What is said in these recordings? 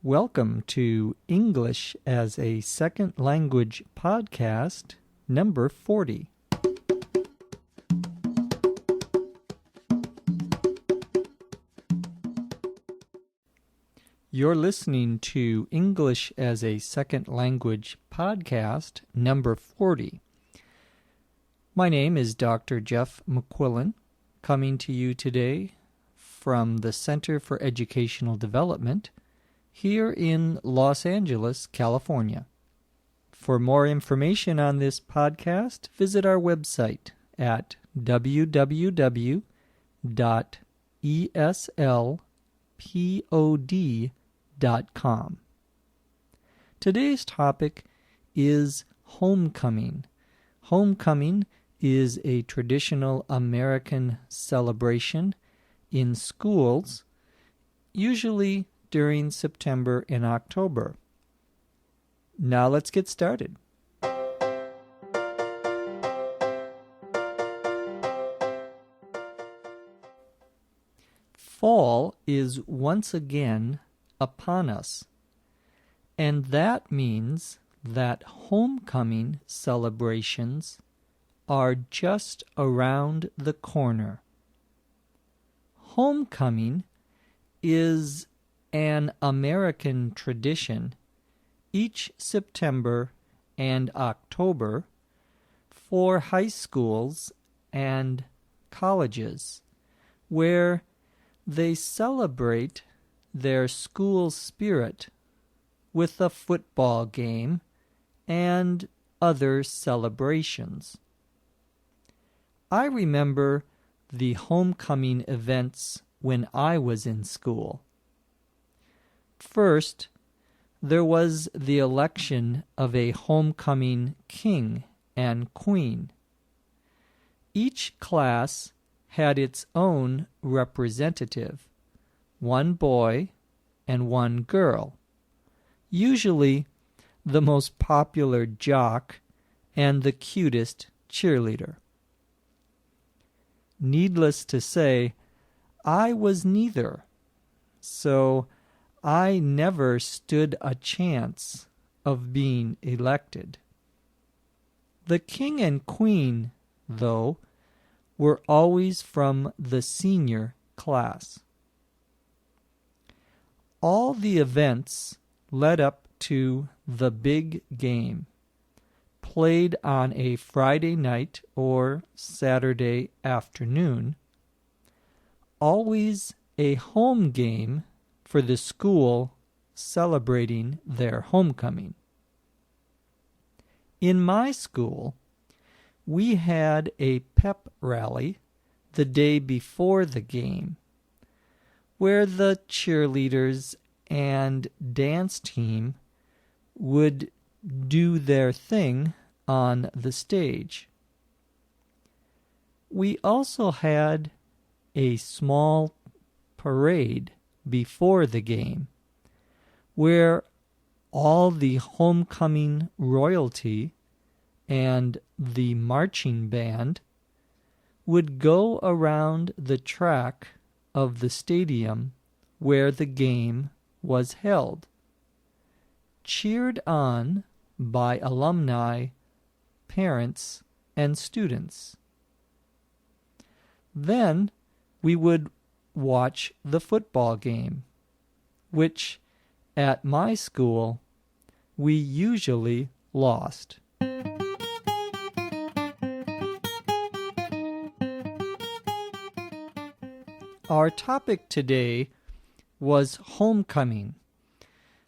Welcome to English as a Second Language podcast, number 40. You're listening to English as a Second Language podcast, number 40. My name is Dr. Jeff McQuillan, coming to you today from the Center for Educational Development here in Los Angeles, California. For more information on this podcast, visit our website at www.eslpod.com. Today's topic is homecoming. Homecoming is a traditional American celebration in schools, usually during September and October. Now let's get started. Fall is once again upon us, and that means that homecoming celebrations are just around the corner. Homecoming is an American tradition each September and October for high schools and colleges, where they celebrate their school spirit with a football game and other celebrations. I remember the homecoming events when I was in school. First, there was the election of a homecoming king and queen. Each class had its own representative, one boy and one girl, usually the most popular jock and the cutest cheerleader. Needless to say, I was neither, so I never stood a chance of being elected. The king and queen, though, were always from the senior class. All the events led up to the big game, played on a Friday night or Saturday afternoon, always a home game for the school celebrating their homecoming. In my school, we had a pep rally the day before the game, where the cheerleaders and dance team would do their thing on the stage. We also had a small parade before the game, where all the homecoming royalty and the marching band would go around the track of the stadium where the game was held, cheered on by alumni, parents, and students. Then we would watch the football game, which at my school we usually lost. Our topic today was homecoming.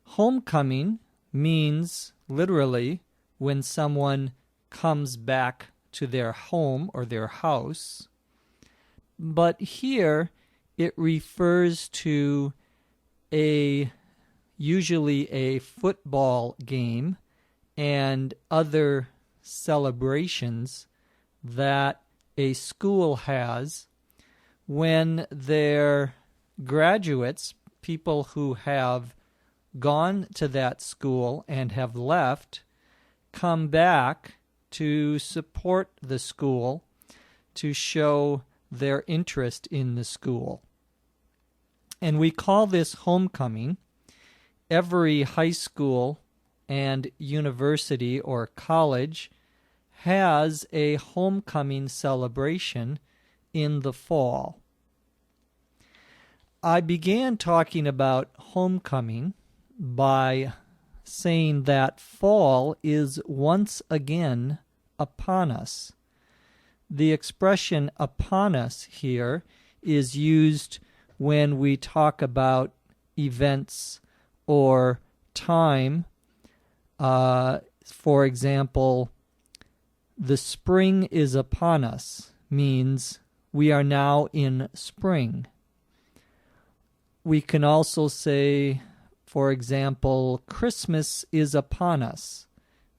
Homecoming means literally when someone comes back to their home or their house, but here it refers to usually a football game and other celebrations that a school has when their graduates, people who have gone to that school and have left, come back to support the school, to show their interest in the school. And we call this homecoming, every high school and university or college has a homecoming celebration in the fall. I began talking about homecoming by saying that fall is once again upon us. The expression upon us here is used when we talk about events or time. For example, the spring is upon us means we are now in spring. We can also say, for example, Christmas is upon us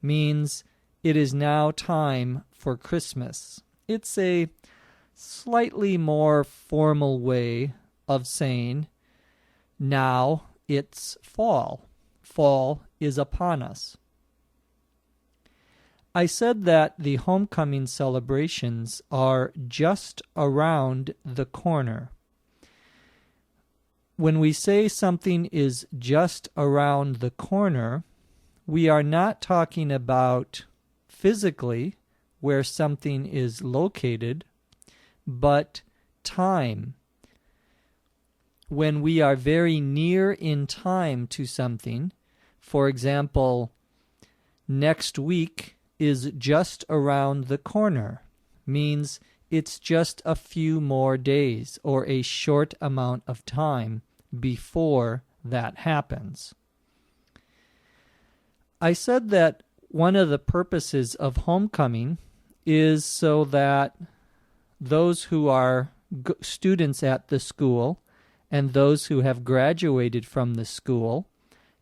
means it is now time for Christmas. It's a slightly more formal way of saying now it's fall. Fall is upon us. I said that the homecoming celebrations are just around the corner. When we say something is just around the corner, we are not talking about physically where something is located, but time. When we are very near in time to something, for example, next week is just around the corner, means it's just a few more days or a short amount of time before that happens. I said that one of the purposes of homecoming is so that those who are students at the school and those who have graduated from the school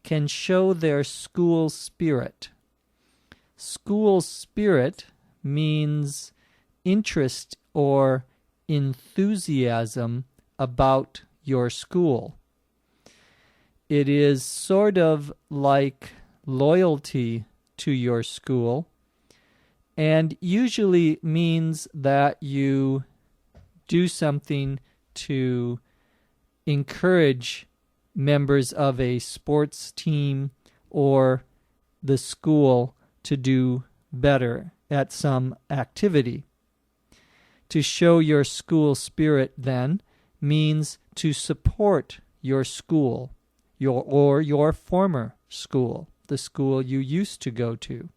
can show their school spirit. School spirit means interest or enthusiasm about your school. It is sort of like loyalty to your school, and usually means that you do something to encourage members of a sports team or the school to do better at some activity. To show your school spirit, then, means to support your school, your former school, the school you used to go to.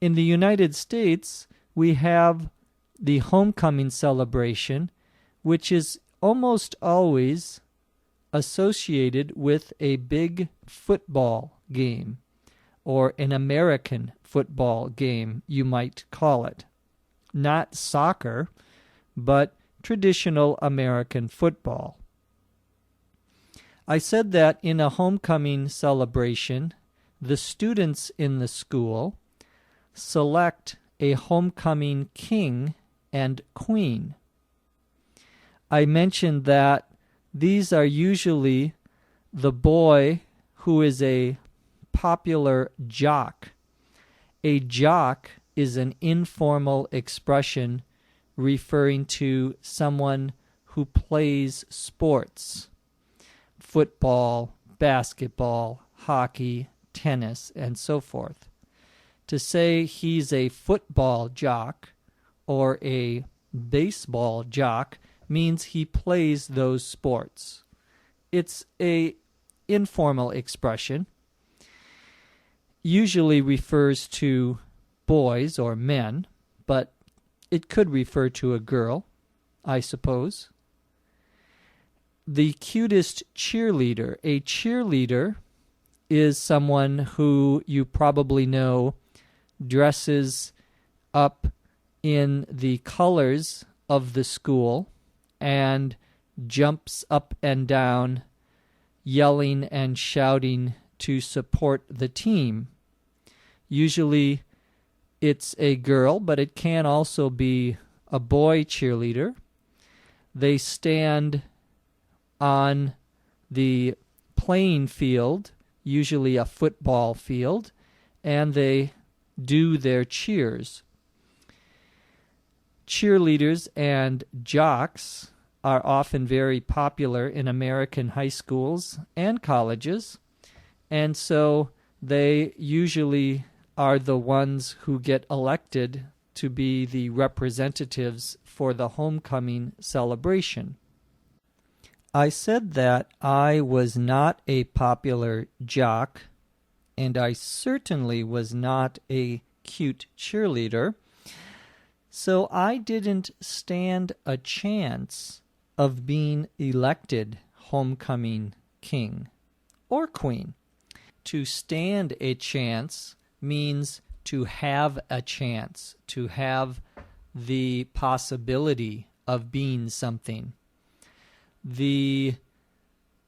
In the United States, we have the homecoming celebration, which is almost always associated with a big football game, or an American football game, you might call it. Not soccer, but traditional American football. I said that in a homecoming celebration, the students in the school select a homecoming king and queen. I mentioned that these are usually the boy who is a popular jock. A jock is an informal expression referring to someone who plays sports, football, basketball, hockey, tennis, and so forth. To say he's a football jock or a baseball jock means he plays those sports. It's a informal expression. Usually refers to boys or men, but it could refer to a girl, I suppose. The cutest cheerleader. A cheerleader is someone who you probably know dresses up in the colors of the school and jumps up and down, yelling and shouting to support the team. Usually it's a girl, but it can also be a boy cheerleader. They stand on the playing field, usually a football field, and they do their cheers. Cheerleaders and jocks are often very popular in American high schools and colleges. And so they usually are the ones who get elected to be the representatives for the homecoming celebration. I said that I was not a popular jock, and I certainly was not a cute cheerleader, so I didn't stand a chance of being elected homecoming king or queen. To stand a chance means to have a chance, to have the possibility of being something. The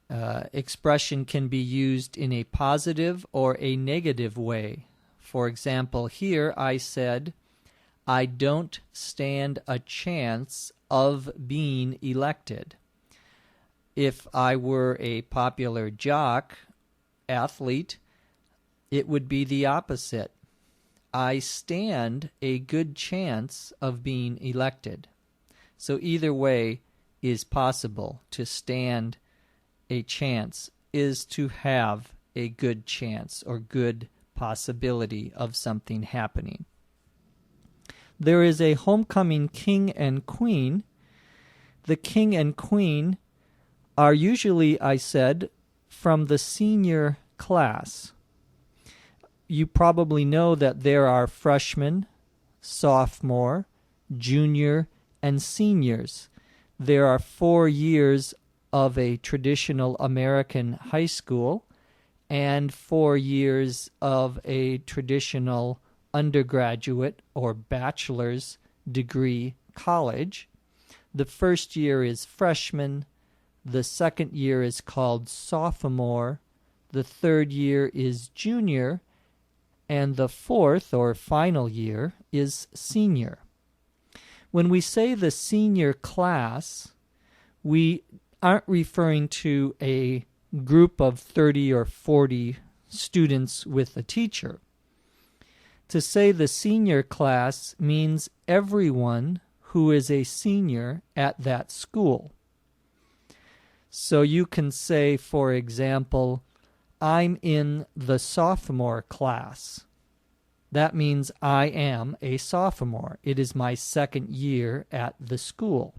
expression can be used in a positive or a negative way. For example, here I said, I don't stand a chance of being elected. If I were a popular jock, athlete, it would be the opposite. I stand a good chance of being elected. So either way is possible. To stand a chance is to have a good chance or good possibility of something happening. There is a homecoming king and queen. The king and queen are usually, I said, from the senior class. You probably know that there are freshmen, sophomore, junior, and seniors. There are 4 years of a traditional American high school and 4 years of a traditional undergraduate or bachelor's degree college. The first year is freshman, the second year is called sophomore, the third year is junior, and the fourth or final year is senior. When we say the senior class, we aren't referring to a group of 30 or 40 students with a teacher. To say the senior class means everyone who is a senior at that school. So you can say, for example, I'm in the sophomore class. That means I am a sophomore. It is my second year at the school.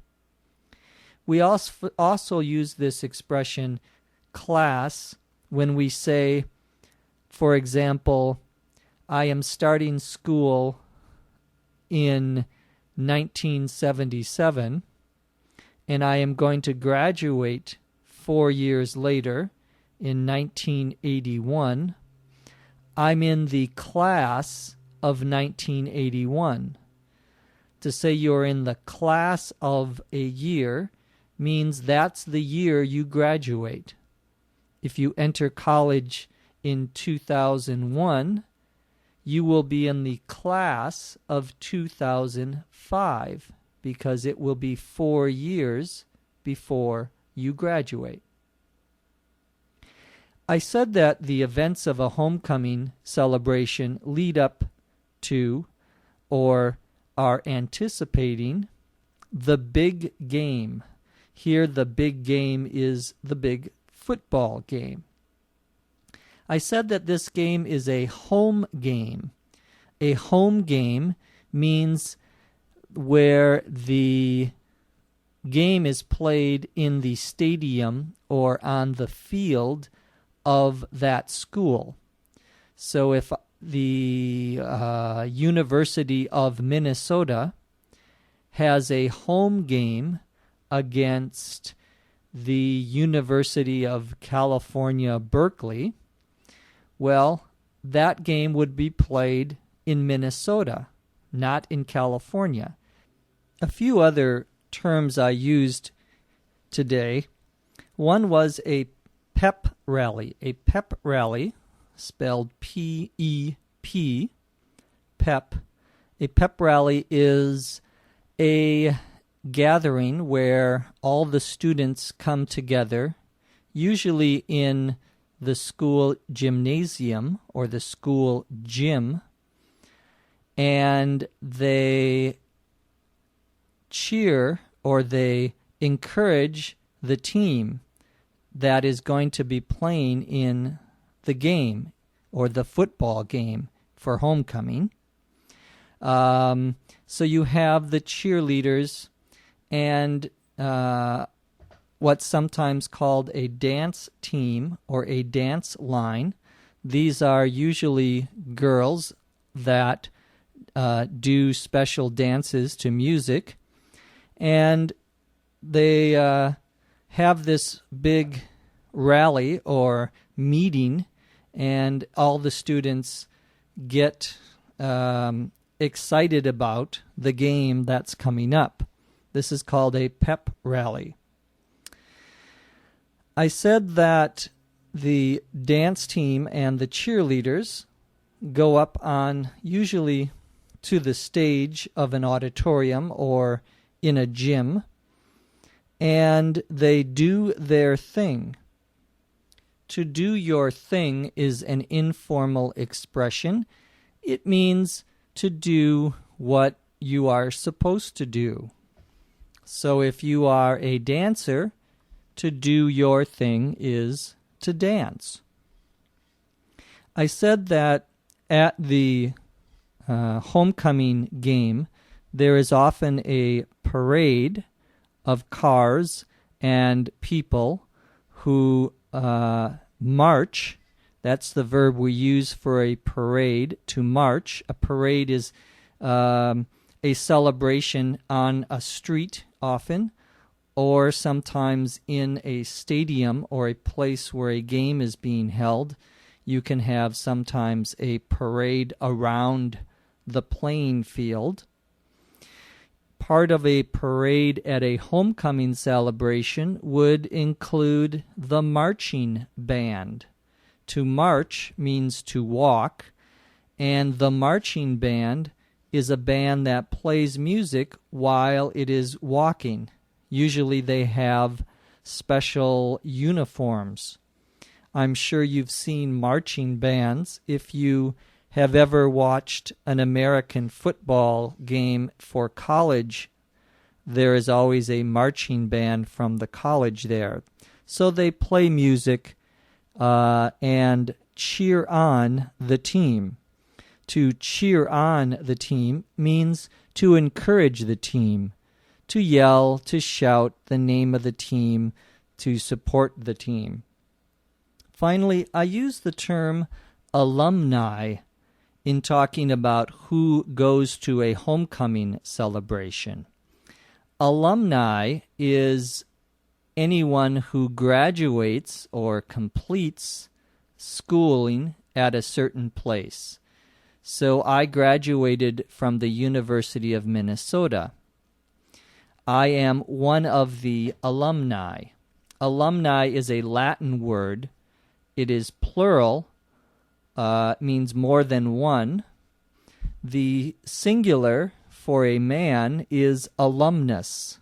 We also use this expression class when we say, for example, I am starting school in 1977 and I am going to graduate 4 years later in 1981. I'm in the class of 1981. To say you're in the class of a year means that's the year you graduate. If you enter college in 2001, you will be in the class of 2005 because it will be 4 years before you graduate. I said that the events of a homecoming celebration lead up to or are anticipating the big game. Here the big game is the big football game. I said that this game is a home game. A home game means where the game is played in the stadium or on the field of that school. So if the University of Minnesota has a home game against the University of California, Berkeley, well, that game would be played in Minnesota, not in California. A few other terms I used today. One was a pep rally. A pep rally, spelled P-E-P, pep. A pep rally is a gathering where all the students come together, usually in the school gymnasium or the school gym, and they cheer or they encourage the team that is going to be playing in the game or the football game for homecoming. So you have the cheerleaders and what's sometimes called a dance team or a dance line. These are usually girls that do special dances to music, and they have this big rally or meeting, and all the students get excited about the game that's coming up. This is called a pep rally. I said that the dance team and the cheerleaders go up on usually to the stage of an auditorium or in a gym, and they do their thing. To do your thing is an informal expression. It means to do what you are supposed to do. So if you are a dancer, to do your thing is to dance. I said that at the homecoming game, there is often a parade of cars and people who march. That's the verb we use for a parade, to march. A parade is a celebration on a street often, or sometimes in a stadium or a place where a game is being held. You can have sometimes a parade around the playing field. Part of a parade at a homecoming celebration would include the marching band. To march means to walk, and the marching band is a band that plays music while it is walking. Usually they have special uniforms. I'm sure you've seen marching bands. If you have ever watched an American football game for college, there is always a marching band from the college there. So they play music and cheer on the team. To cheer on the team means to encourage the team, to yell, to shout the name of the team, to support the team. Finally, I use the term alumni in talking about who goes to a homecoming celebration. Alumni is anyone who graduates or completes schooling at a certain place. So I graduated from the University of Minnesota. I am one of the alumni. Alumni is a Latin word. It is plural, means more than one. The singular for a man is alumnus.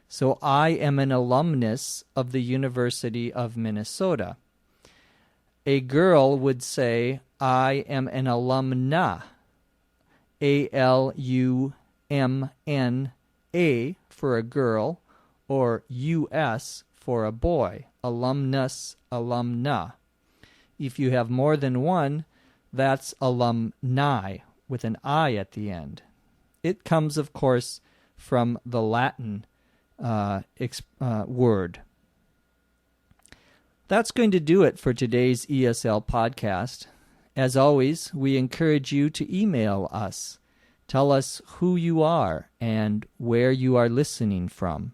So I am an alumnus of the University of Minnesota. A girl would say, I am an alumna. A-L-U-M-N-A for a girl, or U-S for a boy. Alumnus, alumna. If you have more than one, that's alumni with an I at the end. It comes, of course, from the Latin word. That's going to do it for today's ESL podcast. As always, we encourage you to email us. Tell us who you are and where you are listening from.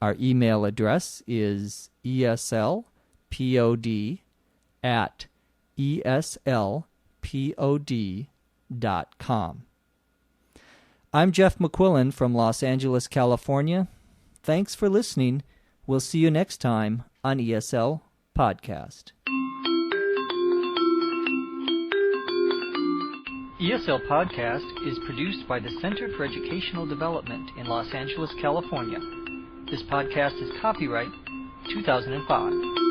Our email address is eslpod@eslpod.com. I'm Jeff McQuillan from Los Angeles, California. Thanks for listening. We'll see you next time on ESL Podcast. ESL Podcast is produced by the Center for Educational Development in Los Angeles, California. This podcast is copyright 2005.